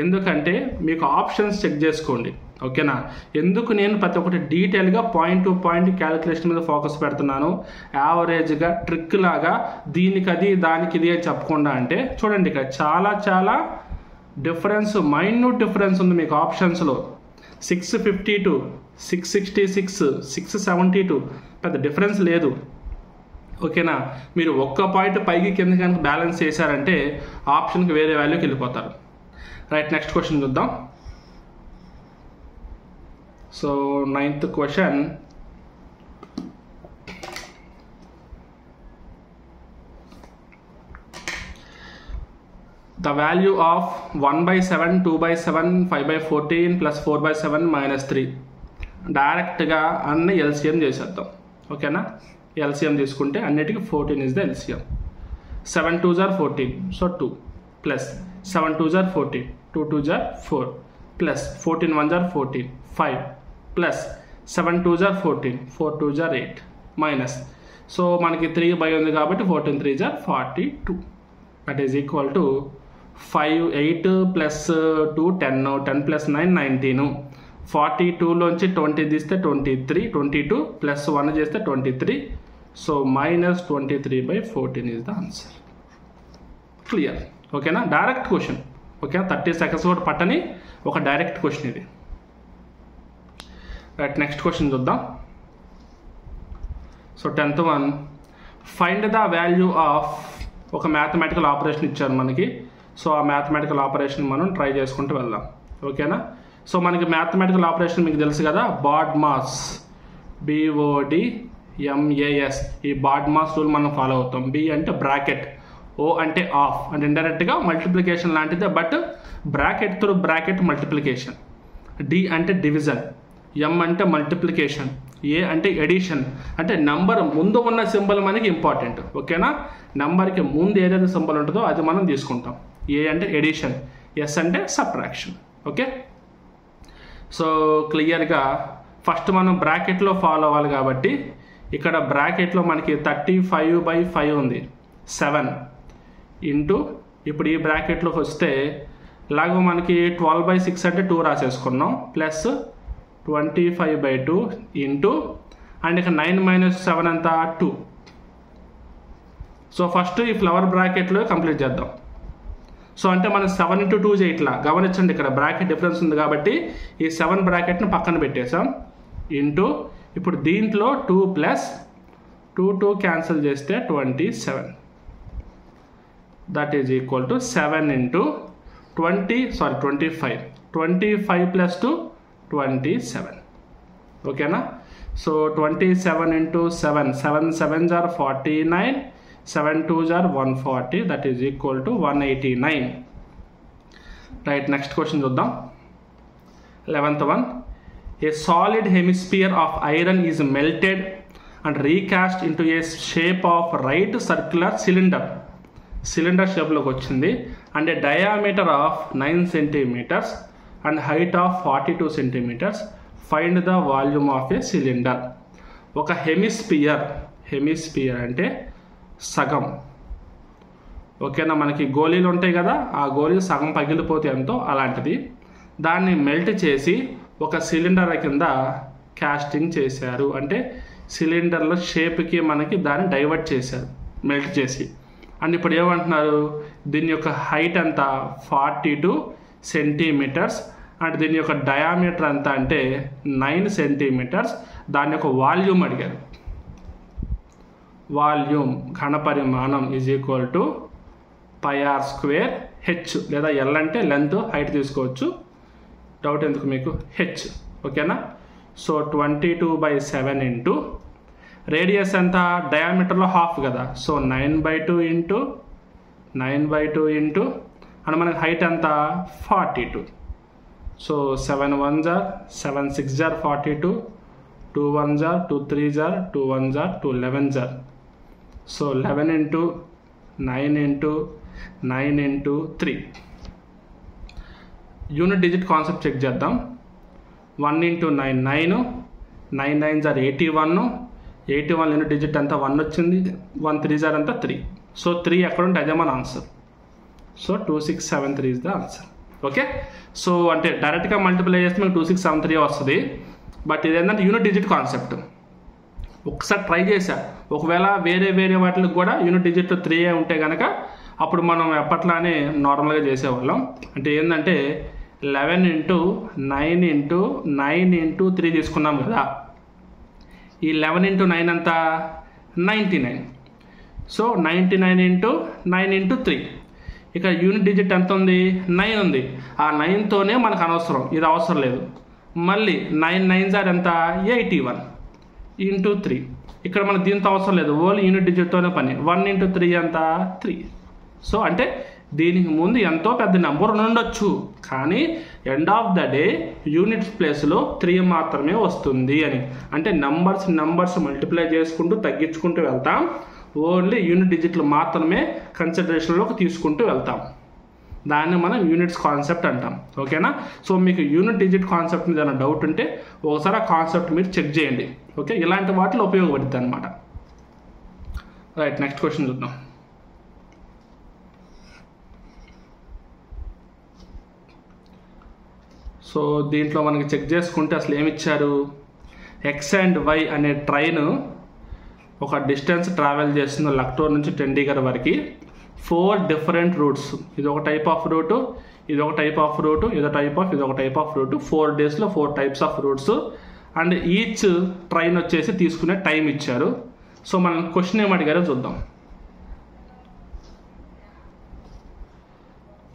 ఎందుకంటే మీకు ఆప్షన్స్ చెక్ చేసుకోండి. ఓకేనా? ఎందుకు నేను ప్రతి ఒక్కటి డీటెయిల్గా పాయింట్ టు పాయింట్ క్యాలిక్యులేషన్ మీద ఫోకస్ పెడుతున్నాను, యావరేజ్గా ట్రిక్ లాగా దీనికి అది దానికి ఇది అని చెప్పకుండా అంటే చూడండి, ఇక్కడ చాలా చాలా డిఫరెన్స్, మైన్యూట్ డిఫరెన్స్ ఉంది మీకు ఆప్షన్స్లో. 652, 666, 672 పెద్ద డిఫరెన్స్ లేదు. ఓకేనా? మీరు ఒక్క పాయింట్ పైకి కింద కనుక బ్యాలెన్స్ చేశారంటే ఆప్షన్కి వేరే వాల్యూకి వెళ్ళిపోతారు. రైట్, నెక్స్ట్ క్వశ్చన్ చూద్దాం. So 9th question. The value of 1/7, 2/7, 5/14 plus 4/7 minus 3. డైరెక్ట్గా అన్ని ఎల్సిఎం చేసేద్దాం. ఓకేనా? ఎల్సిఎం తీసుకుంటే అన్నిటికీ 14 is the LCM. 7 2s are 14, so 2 plus 7 2s are 14, 2 2s are 4 plus 14 1s are 14, 5 plus 7 2s are 14, 4 2s are 8 minus. So మనకి 3 by ఉంది కాబట్టి 14 3s are 42. that is equal to 5 8 plus 2 10, 10 plus 9 19, 42లోంచి 20 తీస్తే 23, 22 plus 1 చేస్తే 23. So -23/14 is the answer. Clear. ఓకేనా, direct question. ఓకేనా, 30 seconds కూడా పట్టని ఒక డైరెక్ట్ క్వశ్చన్ ఇది. రైట్, నెక్స్ట్ క్వశ్చన్ చూద్దాం. So 10th one, find the value of ఒక మ్యాథమెటికల్ ఆపరేషన్ ఇచ్చారు మనకి. సో ఆ మ్యాథమెటికల్ ఆపరేషన్ మనం ట్రై చేసుకుంటూ వెళ్దాం. ఓకేనా, సో మనకి మ్యాథమెటికల్ ఆపరేషన్ మీకు తెలుసు కదా, బాడ్మాస్, BODMAS. ఈ బాడ్మాస్ రూల్ మనం ఫాలో అవుతాం. B అంటే బ్రాకెట్, O అంటే ఆఫ్, అంటే ఇండైరెక్ట్గా మల్టిప్లికేషన్ లాంటిదే, but bracket through bracket multiplication. D అంటే డివిజన్, M అంటే మల్టిప్లికేషన్, A అంటే ఎడిషన్. అంటే నంబర్ ముందు ఉన్న సింబల్ మనకి ఇంపార్టెంట్. ఓకేనా, నంబర్కి ముందు ఏదైతే సింబల్ ఉంటుందో అది మనం తీసుకుంటాం. A అంటే ఎడిషన్, S అంటే సబ్ట్రాక్షన్. ఓకే, సో క్లియర్గా ఫస్ట్ మనం బ్రాకెట్లో ఫాలో అవ్వాలి కాబట్టి ఇక్కడ బ్రాకెట్లో మనకి 35/5 ఉంది, 7 ఇంటూ, ఇప్పుడు ఈ బ్రాకెట్లోకి వస్తే ఇలాగో మనకి 12/6 అంటే 2 రాసేసుకున్నాం, ప్లస్ 25/2 ఇంటూ, అండ్ ఇక 9 - 7 అంతా 2. సో ఫస్ట్ ఈ ఫ్లవర్ బ్రాకెట్లో కంప్లీట్ చేద్దాం. సో అంటే మనం 7 × 2 చేయట్లా, గమనించండి ఇక్కడ బ్రాకెట్ డిఫరెన్స్ ఉంది కాబట్టి ఈ 7 బ్రాకెట్ని పక్కన పెట్టేసాం, ఇంటూ, ఇప్పుడు దీంట్లో 2 + 2 క్యాన్సిల్ చేస్తే 27. That is equal to 7 × 25 + 2 27. ఓకేనా, so 27 × 7, 7 7s are 49, 7 2s are 140, that is equal to 189. Right, next question చూద్దాం. 11th one, a solid hemisphere of iron is melted and recast into a shape of right circular cylinder. Cylinder షేప్లోకి వచ్చింది, and a diameter of 9 centimeters and height of 42 centimeters. Find the volume of a cylinder. ఒక hemisphere అంటే సగం. ఓకేనా, మనకి గోళీలు ఉంటాయి కదా, ఆ గోళీలు సగం పగిలిపోతే ఎంతో అలాంటిది. దాన్ని మెల్ట్ చేసి ఒక సిలిండర్ కింద క్యాస్టింగ్ చేశారు, అంటే సిలిండర్ల షేప్కి మనకి దాన్ని డైవర్ట్ చేశారు మెల్ట్ చేసి. అండ్ ఇప్పుడు ఏమంటున్నారు, దీని యొక్క హైట్ అంతా 42 centimeters, అండ్ దీని యొక్క డయామీటర్ అంతా అంటే 9 centimeters. దాని యొక్క వాల్యూమ్ అడిగారు. వాల్యూమ్ ఘనపరిమాణం is equal to πr² h, లేదా L అంటే లెంత్, హైట్ తీసుకోవచ్చు, డౌట్ ఎందుకు మీకు, h. ఓకేనా, సో 22/7 ఇంటూ రేడియస్ ఎంత, డయామీటర్లో హాఫ్ కదా, సో 9/2 ఇంటూ అండ్ మనకి హైట్ ఎంత 42. So 7 1s are 7 6s are 42, 2 1s are 2 3s are 2 1s are 2 11s are. So 11 × 9 × 3. Unit digit concept check చేద్దాం. 1 × 9 9, 9 9s are 81, 81 యూనిట్ డిజిట్ అంతా 1 వచ్చింది, 1 3s are అంతా 3. So 3 ఎక్కడ ఉంటే అదే మన answer. So 2673 is the answer. Okay, so అంటే డైరెక్ట్గా మల్టిప్లై చేస్తే మీకు 2673 వస్తుంది, బట్ ఇదేంటంటే యూనిట్ డిజిట్ కాన్సెప్ట్. ఒకసారి ట్రై చేశా, ఒకవేళ వేరే వాటికి కూడా యూనిట్ డిజిట్ 3 ఉంటే కనుక అప్పుడు మనం ఎప్పట్లానే నార్మల్గా చేసేవాళ్ళం. అంటే ఏంటంటే 11 × 9 × 3 తీసుకున్నాం కదా, ఈ 11 × 9 అంతా 99. సో 99 × 9 × 3. ఇక యూనిట్ డిజిట్ ఎంత ఉంది, 9 ఉంది. ఆ 9తోనే మనకు అనవసరం, ఇది అవసరం లేదు. మళ్ళీ 9 9s are ఎంత 81 × 3. ఇక్కడ మనకు దీంతో అవసరం లేదు, ఓన్లీ యూనిట్ డిజిట్తోనే పని. 1 × 3 ఎంత 3. సో అంటే దీనికి ముందు ఎంతో పెద్ద నెంబర్ ఉండొచ్చు, కానీ end of the day units ప్లేస్లో 3 మాత్రమే వస్తుంది అని. అంటే నంబర్స్ మల్టిప్లై చేసుకుంటూ తగ్గించుకుంటూ వెళ్తాం, ఓన్లీ యూనిట్ డిజిట్లు మాత్రమే కన్సిడరేషన్లోకి తీసుకుంటూ వెళ్తాం. దాన్ని మనం యూనిట్స్ కాన్సెప్ట్ అంటాం. ఓకేనా, సో మీకు యూనిట్ డిజిట్ కాన్సెప్ట్ మీద ఏదైనా డౌట్ ఉంటే ఒకసారి ఆ కాన్సెప్ట్ మీరు చెక్ చేయండి. ఓకే, ఇలాంటి వాటిలో ఉపయోగపడుతుంది అనమాట. రైట్, నెక్స్ట్ క్వశ్చన్ చూద్దాం. సో దీంట్లో మనకి చెక్ చేసుకుంటే అసలు ఏమిచ్చారు, ఎక్స్ అండ్ వై అనే ట్రైన్ ఒక డిస్టెన్స్ ట్రావెల్ చేస్తుంది లక్నో నుంచి చండీగఢ్ వరకు 4 different routes. ఇది ఒక టైప్ ఆఫ్ రూట్, ఇది ఒక టైప్ ఆఫ్ రూట్, ఇది ఒక type of root. 4 daysలో 4 types of roots. And each train వచ్చేసి తీసుకునే టైం ఇచ్చారు. సో మనం క్వశ్చన్ ఏం అడిగారో చూద్దాం.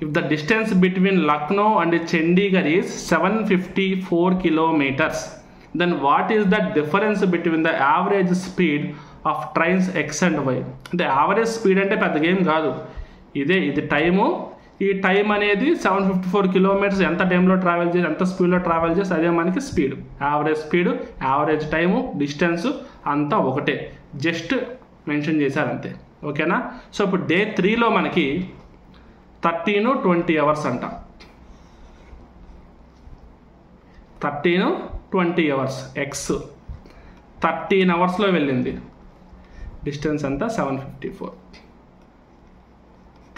If the distance between Lucknow and Chandigarh is 754 kilometers, then what is the difference between the average speed of trains X and Y? అంటే average speed అంటే పెద్ద game కాదు, ఇది టైము. ఈ టైం అనేది 754 కిలోమీటర్స్ ఎంత టైంలో ట్రావెల్ చేసి, ఎంత స్పీడ్లో ట్రావెల్ చేసి అదే మనకి speed. Average speed, average time, distance అంతా ఒకటే, జస్ట్ మెన్షన్ చేశారు అంతే. ఓకేనా? సో ఇప్పుడు డే 3లో మనకి 13-20 అవర్స్ అంట. 13-20 అవర్స్. ఎక్స్ 13 అవర్స్లో వెళ్ళింది. డిస్టెన్స్ అంతా 754.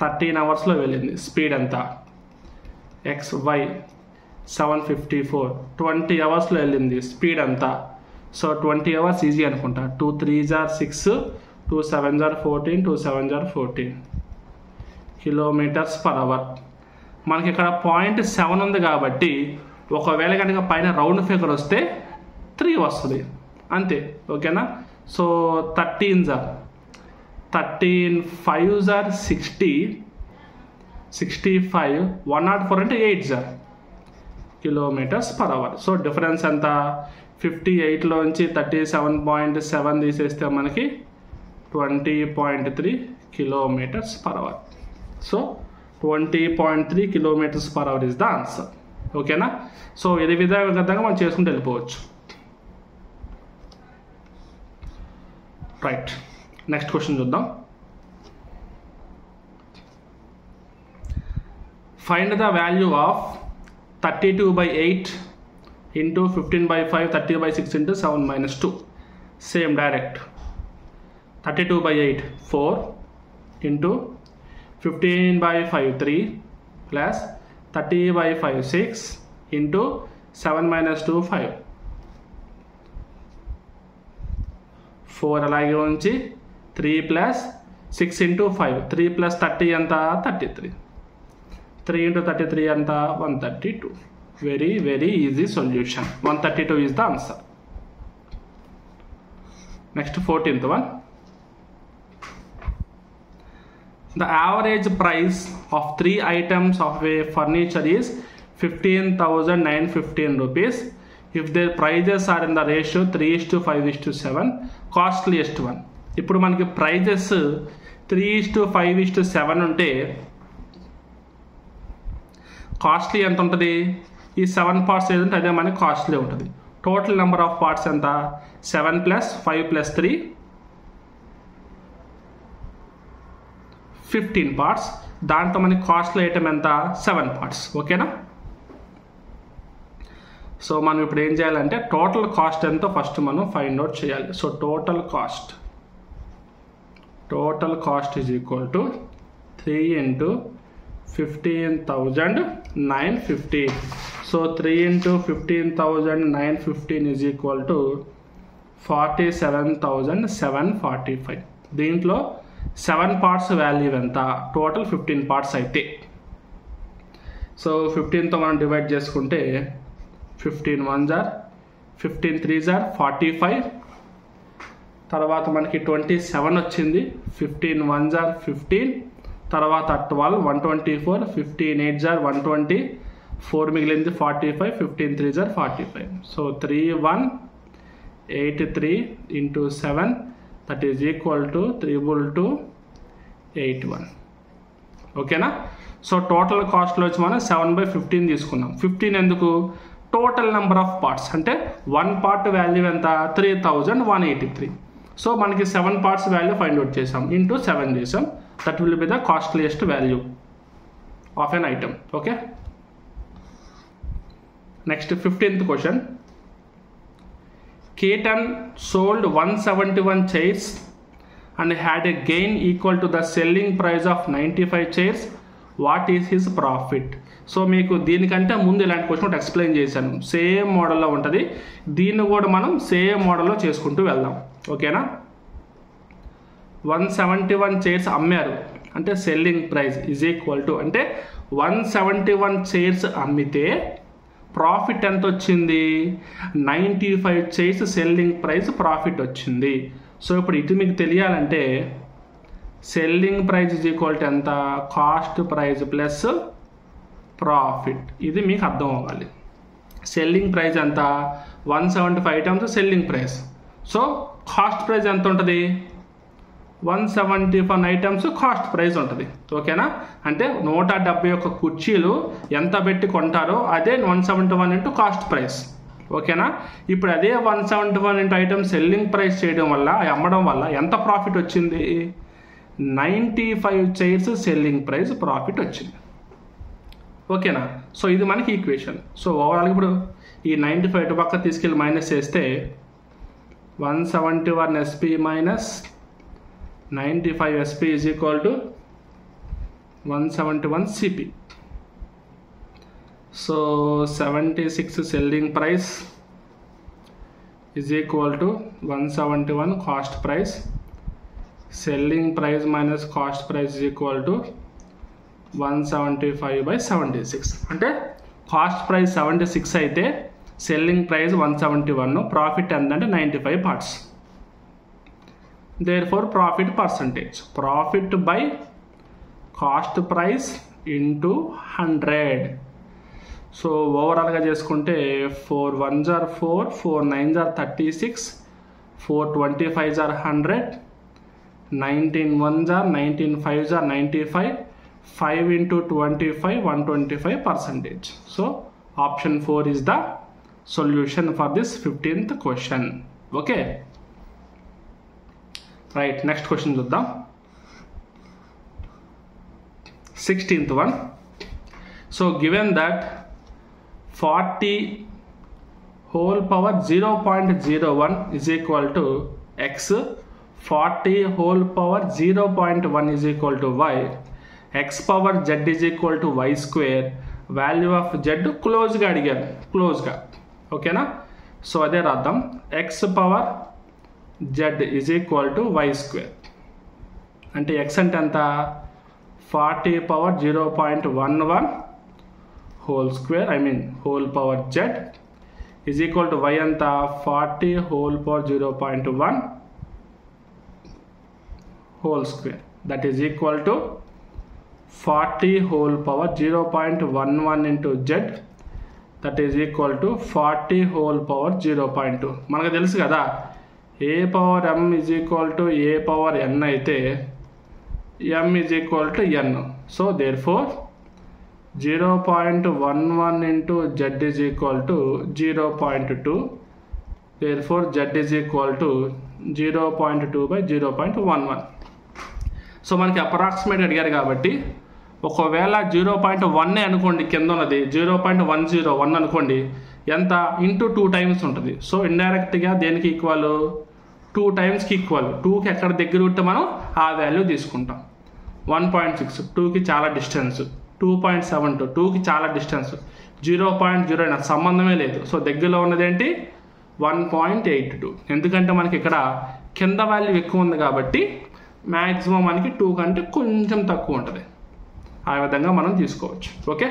13 అవర్స్లో వెళ్ళింది. స్పీడ్ అంతా ఎక్స్ వై 754. 20 అవర్స్లో వెళ్ళింది. స్పీడ్ అంతా. సో 20 అవర్స్ ఈజీ అనుకుంటా. 2 3s are 6, 2 7s are 14, 2 7s are 14 kilometres per hour. మనకి ఇక్కడ 0.7 ఉంది కాబట్టి ఒకవేళ కనుక పైన రౌండ్ ఫిగర్ వస్తే 3 వస్తుంది అంతే. ఓకేనా? So 13s are 5s are 60, 65, 104 అంటే 8s are kilometres per hour. So difference ఎంత? 58లోంచి 37.7 తీసేస్తే మనకి 20.3 kilometres per hour. So 20.3 kilometres per hour is the answer. ఓకేనా? సో ఇది విధంగా మనం చేసుకుంటూ వెళ్ళిపోవచ్చు. రైట్, నెక్స్ట్ క్వశ్చన్ చూద్దాం. Find the value of 32/8 into 15/5, 30/6 into 7 - 2. Same direct. 32/8 4 into 15/5 3 plus 30/5 6 into 7 - 2 5. 4 అలాగే ఉంచి 3 ప్లస్ 6 ఇంటూ 5. 3 ప్లస్ 30 ఎంత? 33. 3 ఇంటూ 33 ఎంత? 132. Very very easy solution. 132 is the answer. Next 14th one. The average price of 3 items of a furniture is 15,915 rupees. If their prices are in the ratio 3:5:7, costliest one. ఇప్పుడు మనకి prices 3:5:7 ఉంటే costly ఎంత ఉంటుంది? ఈ 7 parts ఏదంటే అదే మనకి costly ఉంటుంది. టోటల్ నెంబర్ ఆఫ్ పార్ట్స్ ఎంత? 7 + 5 + 3 15 పార్ట్స్. దాంట్లో మనకి కాస్ట్లీ ఐటమ్ ఎంత? 7 పార్ట్స్. ఓకేనా? సో మనం ఇప్పుడు ఏం చేయాలంటే టోటల్ కాస్ట్ ఎంతో ఫస్ట్ మనం ఫైండ్ అవుట్ చేయాలి. So total cost is equal to 3 × 15,915. So 3 × 15,915 is equal to 47,745. దీంట్లో 7 పార్ట్స్ వాల్యూ ఎంత? టోటల్ 15 పార్ట్స్ అయితే. సో 15తో మనం డివైడ్ చేసుకుంటే 15 1s are 15 3s are 45. తర్వాత మనకి 27 వచ్చింది. 15 1s are 15. తర్వాత 12 124. 15 8s are 120. 4 మిగిలింది 45. 15 3s are 45. So 3183 into 7, that is equal to 32281. ఓకేనా? సో టోటల్ కాస్ట్లో వచ్చి మనం 7/15 తీసుకున్నాం. 15 ఎందుకు? టోటల్ నెంబర్ ఆఫ్ పార్ట్స్ అంటే 1 పార్ట్ వాల్యూ ఎంత? 3183. సో మనకి 7 పార్ట్స్ వాల్యూ ఫైండ్ అవుట్ చేసాం. ఇంటూ 7 చేసాం. That will be the costliest value of an item. Okay, next 15th question. Keaton sold 171 chairs and had a gain equal to the selling price of 95 chairs. What is his profit? So మీకు దీనికంటే ముందు ఇలాంటి question ఒకటి explain చేశాను. Same మోడల్లో ఉంటుంది. దీన్ని కూడా మనం సేమ్ మోడల్లో చేసుకుంటూ వెళ్దాం. ఓకేనా? 171 చైర్స్ అమ్మారు. అంటే selling price is equal to అంటే 171 చైర్స్ అమ్మితే ప్రాఫిట్ ఎంత వచ్చింది, 95 చైర్స్ సెల్లింగ్ ప్రైస్ ప్రాఫిట్ వచ్చింది. సో ఇప్పుడు ఇది మీకు తెలియాలంటే selling price is equal to ఎంత, కాస్ట్ ప్రైస్ ప్లస్ ప్రాఫిట్. ఇది మీకు అర్థం అవ్వాలి. సెల్లింగ్ ప్రైస్ ఎంత, 175 items selling price. So cost price ఎంత ఉంటుంది, 171 ఐటమ్స్ కాస్ట్ ప్రైస్ ఉంటుంది. ఓకేనా, అంటే 171 కుర్చీలు ఎంత పెట్టి కొంటారో అదే 171 ఇంటూ కాస్ట్ ప్రైస్. ఓకేనా, ఇప్పుడు అదే 171 ఇంటూ ఐటమ్స్ సెల్లింగ్ ప్రైస్ చేయడం వల్ల, అమ్మడం వల్ల ఎంత ప్రాఫిట్ వచ్చింది, 95 చైర్స్ సెల్లింగ్ ప్రైస్ ప్రాఫిట్ వచ్చింది. ఓకేనా, సో ఇది మనకి ఈక్వేషన్. సో ఓవరాల్ ఇప్పుడు ఈ 95 ఇటు పక్క తీసుకెళ్ళి మైనస్ చేస్తే 171 SP minus 95 SP is equal to 171 CP. So 76 selling price is equal to 171 cost price. Selling price minus cost price is equal to 175/76. అంటే కాస్ట్ ప్రైస్ 76 అయితే సెల్లింగ్ ప్రైస్ 171, ప్రాఫిట్ ఎంతంటే 95 parts. therefore profit percentage, profit by cost price into 100. So ఓవరాల్గా చేసుకుంటే 4 1s are 4, 4 9s are 36, 4 25s are 100, 19 1s are 19 5s are 95, 5 into 25 125%. So option 4 is the solution for this 15th question. Okay, right, next question చూద్దాం. 16th one. So given that 40 whole power 0.01 is equal to x, 40 whole power 0.1 is equal to y, x power z is equal to y square, value of z క్లోజ్గా అడిగాను, క్లోజ్గా. ఓకేనా, so అదే రాద్దాం. x power z is equal to y square. అంటే x అంటే ఎంత, 40 power 0.11 whole square, I mean whole power z is equal to y ఎంత, 40 whole power 0.1 whole square, that is equal to 40 whole power 0.11 into z, that is equal to 40 whole power 0.2. మనకు తెలుసు కదా, a power m is equal to a power n అయితే m is equal to n. So therefore 0.11 into z is equal to 0.2. therefore z is equal to 0.2/0.11. So మనకి approximate అడిగారు కాబట్టి ఒకవేళ 0.1 అనుకోండి, కింద ఉన్నది 0.101 అనుకోండి, ఎంత ఇంటూ 2 టైమ్స్ ఉంటుంది. సో ఇండైరెక్ట్గా దేనికి ఈక్వల్, 2 టైమ్స్కి ఈక్వల్. 2కి ఎక్కడ దగ్గర ఉంటే మనం ఆ వాల్యూ తీసుకుంటాం. 1.6 2కి చాలా డిస్టెన్స్, 2.72 2కి చాలా డిస్టెన్స్, 0.09 సంబంధమే లేదు. సో దగ్గరలో ఉన్నది ఏంటి, 1.82. ఎందుకంటే మనకి ఇక్కడ కింద వాల్యూ ఎక్కువ ఉంది కాబట్టి మ్యాక్సిమం మనకి 2 కంటే కొంచెం తక్కువ ఉంటుంది. ఆ విధంగా మనం తీసుకోవచ్చు. ఓకే,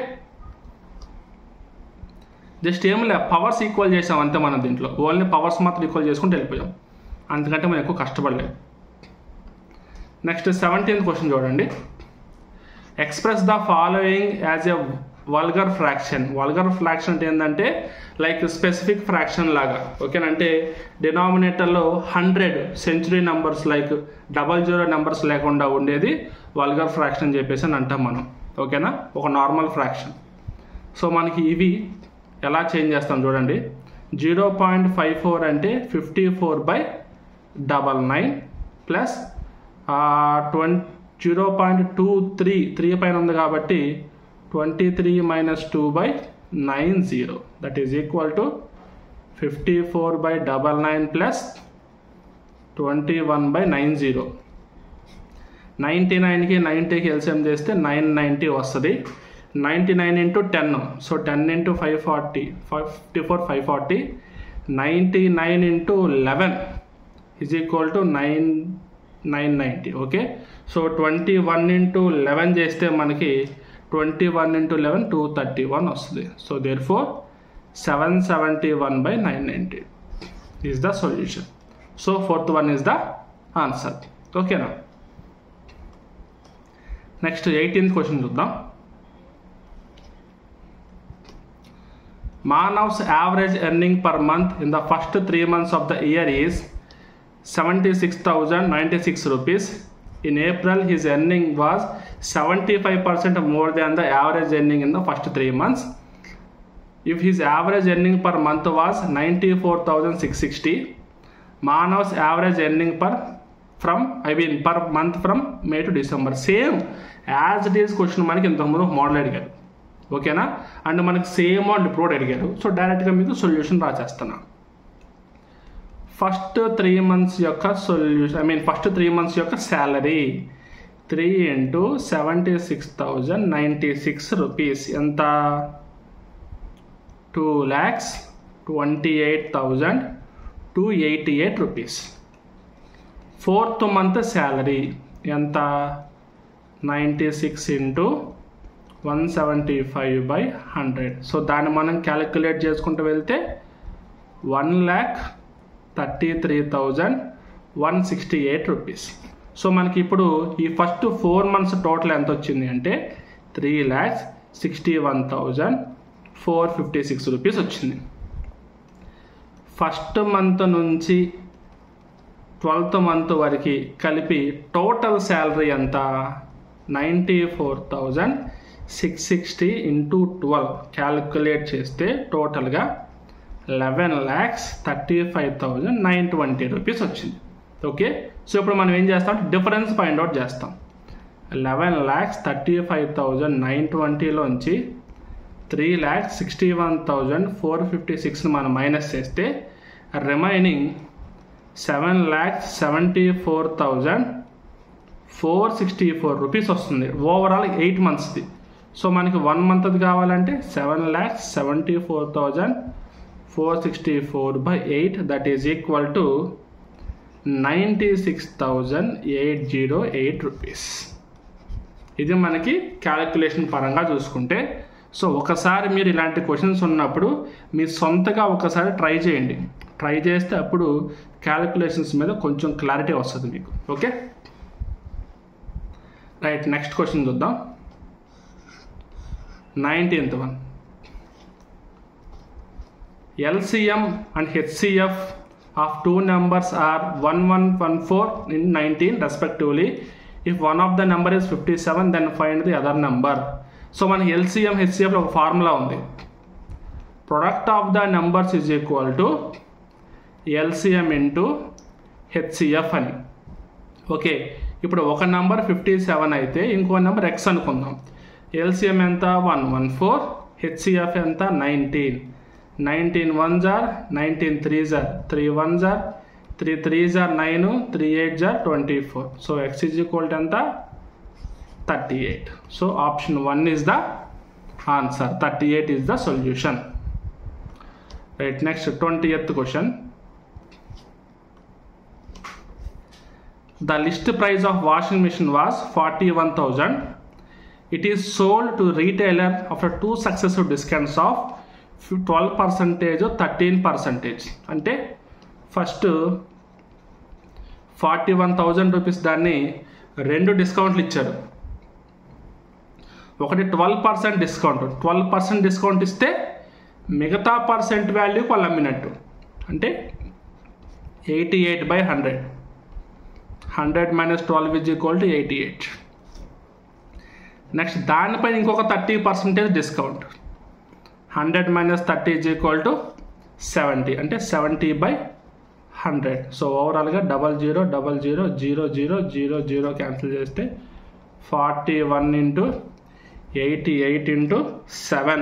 జస్ట్ ఏం లే, పవర్స్ ఈక్వల్ చేసాం అంతే. మనం దీంట్లో ఓన్లీ పవర్స్ మాత్రం ఈక్వల్ చేసుకుంటూ వెళ్ళిపోయాం, అంతకంటే మనం ఎక్కువ కష్టపడలేదు. నెక్స్ట్ 17th క్వశ్చన్ చూడండి. Express the following as a vulgar fraction. Vulgar fraction అంటే ఏంటంటే లైక్ స్పెసిఫిక్ ఫ్రాక్షన్ లాగా. ఓకేనంటే డినామినేటర్లో 100 సెంచురీ నెంబర్స్ లైక్ 00 నెంబర్స్ లేకుండా ఉండేది వల్గర్ ఫ్రాక్షన్ అని చెప్పేసి అని అంటాం మనం. ఓకేనా, ఒక నార్మల్ ఫ్రాక్షన్. సో మనకి ఇవి ఎలా చేంజ్ చేస్తాం చూడండి. 0.54 అంటే 54/99 ప్లస్ 0.23 3 పైన ఉంది కాబట్టి 23 - 2/90, that is equal to 54/99 plus 21/90. 99కి 90కి ఎల్సిఎం చేస్తే 990 వస్తుంది. 99 into 10, so 10 into 540, 54 540. 99 into 11 is equal to 990. Okay, so 21 into 11 చేస్తే మనకి 21 into 11 231 వస్తుంది. So therefore 771/990 is the solution. So fourth one is the answer. Okay now. Next 18th question చూద్దాం. Manav's average earning per month in the first 3 months of the year is 76,096 rupees. In April, his earning was 75% more than the average earning in the first 3 months. If his average earning per month was 94,660, Manav's average earning per month from May to December. Same as it is question మనకి ఇంతకుముందు model అడిగారు. ఓకేనా? And మనకి same model ఇప్పుడు అడిగారు. So డైరెక్ట్గా మీకు solution రాసేస్తున్నా. First 3 months యొక్క సొల్యూషన్ ఫస్ట్ 3 months యొక్క శాలరీ 3 into 76,096 రూపీస్ ఎంత? 2,28,288 రూపీస్. 4th month శాలరీ ఎంత? 96 into 175/100. సో దాన్ని మనం క్యాలిక్యులేట్ చేసుకుంటూ వెళ్తే 1,33,168 రూపీస్. సో మనకి ఇప్పుడు ఈ ఫస్ట్ 4 months టోటల్ ఎంత వచ్చింది అంటే 3,61,456 రూపీస్ వచ్చింది. ఫస్ట్ మంత్ నుంచి 12th month వరకు కలిపి టోటల్ శాలరీ ఎంత? 94,660 into 12 క్యాలిక్యులేట్ చేస్తే టోటల్గా 11,35,920 రూపీస్ వచ్చింది. ఓకే, సో ఇప్పుడు మనం ఏం చేస్తాం? డిఫరెన్స్ ఫైండ్ అవుట్ చేస్తాం. 11,35,920లోంచి 3,61,456 మనం మైనస్ చేస్తే రిమైనింగ్ 7,74,464 రూపీస్ వస్తుంది. ఓవరాల్ 8 monthsది. సో మనకి 1 monthది కావాలంటే 7,74,464/8 that is equal to 96,808 rupees. ఇది మనకి క్యాలిక్యులేషన్ పరంగా చూసుకుంటే. సో ఒకసారి మీరు ఇలాంటి క్వశ్చన్స్ ఉన్నప్పుడు మీ సొంతగా ఒకసారి ట్రై చేయండి. ట్రై చేస్తే అప్పుడు క్యాలిక్యులేషన్స్ మీద కొంచెం క్లారిటీ వస్తుంది మీకు. ఓకే రైట్, నెక్స్ట్ క్వశ్చన్ చూద్దాం. 19th one. LCM and HCF of two numbers are 1114 in 19 respectively. If one of the number is 57, then find the other number. So మన LCM HCF లో ఒక formula ఉంది. Product of the numbers is equal to LCM into HCF అని. Okay, ఇప్పుడు ఒక number 57 అయితే ఇంకో number x అనుకుందాం. LCM ఎంత? 114. HCF ఎంత? 19. 19 1s are 19 3s are 3 1s are 3 3s are 9 3 8s are 24. So x is equal to ఎంత? 38. So option 1 is the answer. 38 is the solution. Right, next 20th question. The list price of washing machine was 41,000. It is sold to retailer after 2 successive discounts of 12% or 13%. అంటే first 41,000 rupees దాన్ని 2 డిస్కౌంట్లు ఇచ్చారు. ఒకటి 12% discount. 12% discount ఇస్తే మిగతా percent వాల్యూకి వాళ్ళు అమ్మినట్టు. అంటే 88/100. 100 minus 12 is equal to 88. Next దానిపైన ఇంకొక 30% discount. 100 minus 30 is equal to 70. అంటే 70/100. సో ఓవరాల్గా 00 00 00 00 క్యాన్సిల్ చేస్తే 41 into 88 into 7.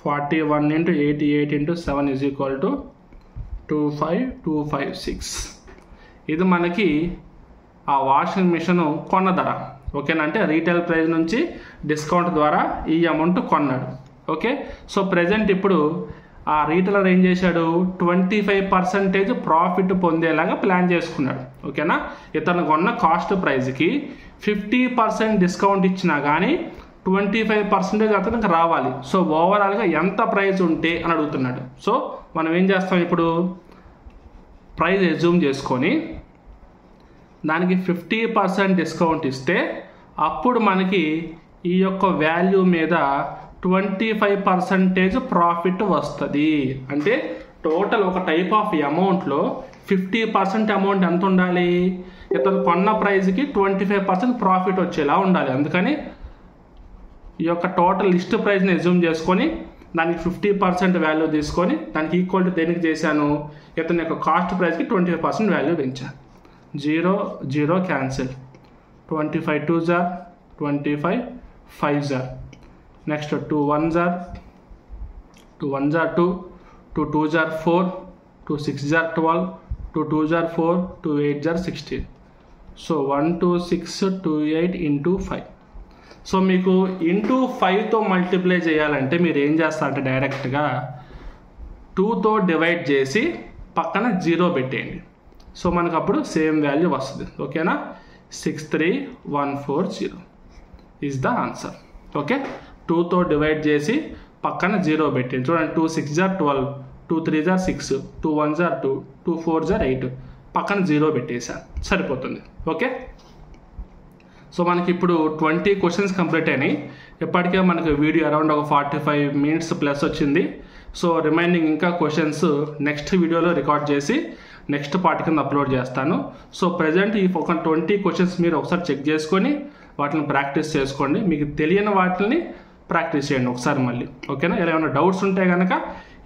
41 into 88 into 7 is equal to 25256. ఇది మనకి ఆ వాషింగ్ మిషన్ కొన్న ధర. ఓకేనా? అంటే రీటైల్ ప్రైస్ నుంచి డిస్కౌంట్ ద్వారా ఈ అమౌంట్ కొన్నాడు. ఓకే, సో ప్రజెంట్ ఇప్పుడు ఆ రీటైలర్ ఏం చేశాడు, 25% ప్రాఫిట్ పొందేలాగా ప్లాన్ చేసుకున్నాడు. ఓకేనా, ఇతను కొన్న కాస్ట్ ప్రైస్కి 50% డిస్కౌంట్ ఇచ్చినా కానీ 25% అతనికి రావాలి. సో ఓవరాల్గా ఎంత ప్రైస్ ఉంటే అని అడుగుతున్నాడు. సో మనం ఏం చేస్తాం, ఇప్పుడు ప్రైస్ ఎజ్యూమ్ చేసుకొని దానికి 50% డిస్కౌంట్ ఇస్తే అప్పుడు మనకి ఈ యొక్క వాల్యూ మీద 25% ప్రాఫిట్ వస్తుంది. అంటే టోటల్ ఒక టైప్ ఆఫ్ అమౌంట్లో 50% అమౌంట్ ఎంత ఉండాలి, ఇతను కొన్న ప్రైస్కి 25% ప్రాఫిట్ వచ్చేలా ఉండాలి. అందుకని ఈ యొక్క టోటల్ లిస్ట్ ప్రైస్ని ఎజ్యూమ్ చేసుకొని దానికి 50% వాల్యూ తీసుకొని దానికి ఈక్వల్ టు దేనికి చేశాను, ఇతని యొక్క కాస్ట్ ప్రైస్కి 25% వాల్యూ పెంచాను. 0 0 cancel, 25 2s are 25, 5s are, next 2 1s are 2 1s are 2, 2 2s are 4, 2 6s are 12, 2 2s are 4, 2 8s are 16. So 1 2 6 2 8 into 5. So మీకు ఇంటూ 5తో మల్టిప్లై చేయాలంటే మీరు ఏం చేస్తారంటే డైరెక్ట్గా 2తో డివైడ్ చేసి పక్కన 0 పెట్టేయండి. సో మనకు అప్పుడు సేమ్ వాల్యూ వస్తుంది. ఓకేనా, 63140 ఈజ్ ద ఆన్సర్. ఓకే, 2తో డివైడ్ చేసి పక్కన 0 పెట్టండి. చూడండి, 2 6s are 12, 2 3s are 6, 2 1s are 2, 2 4s are 8, పక్కన 0 పెట్టేసాను, సరిపోతుంది. ఓకే, సో మనకి ఇప్పుడు 20 క్వశ్చన్స్ కంప్లీట్ అయినాయి. ఇప్పటికే మనకు వీడియో అరౌండ్ ఒక 45 minutes ప్లస్ వచ్చింది. సో రిమైనింగ్ ఇంకా క్వశ్చన్స్ నెక్స్ట్ వీడియోలో రికార్డ్ చేసి నెక్స్ట్ పార్ట్ కింద అప్లోడ్ చేస్తాను. సో ప్రజెంట్ ఈ ఒక 20 క్వశ్చన్స్ మీరు ఒకసారి చెక్ చేసుకొని వాటిని ప్రాక్టీస్ చేసుకోండి. మీకు తెలియని వాటిని ప్రాక్టీస్ చేయండి ఒకసారి మళ్ళీ. ఓకేనా, ఏమైనా డౌట్స్ ఉంటే కనుక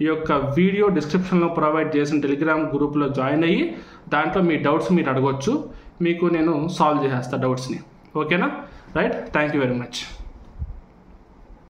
ఈ యొక్క వీడియో డిస్క్రిప్షన్లో ప్రొవైడ్ చేసిన టెలిగ్రామ్ గ్రూప్లో జాయిన్ అయ్యి దాంట్లో మీ డౌట్స్ మీరు అడగొచ్చు. మీకు నేను సాల్వ్ చేసేస్తాను డౌట్స్ని. ఓకేనా, right, thank you very much.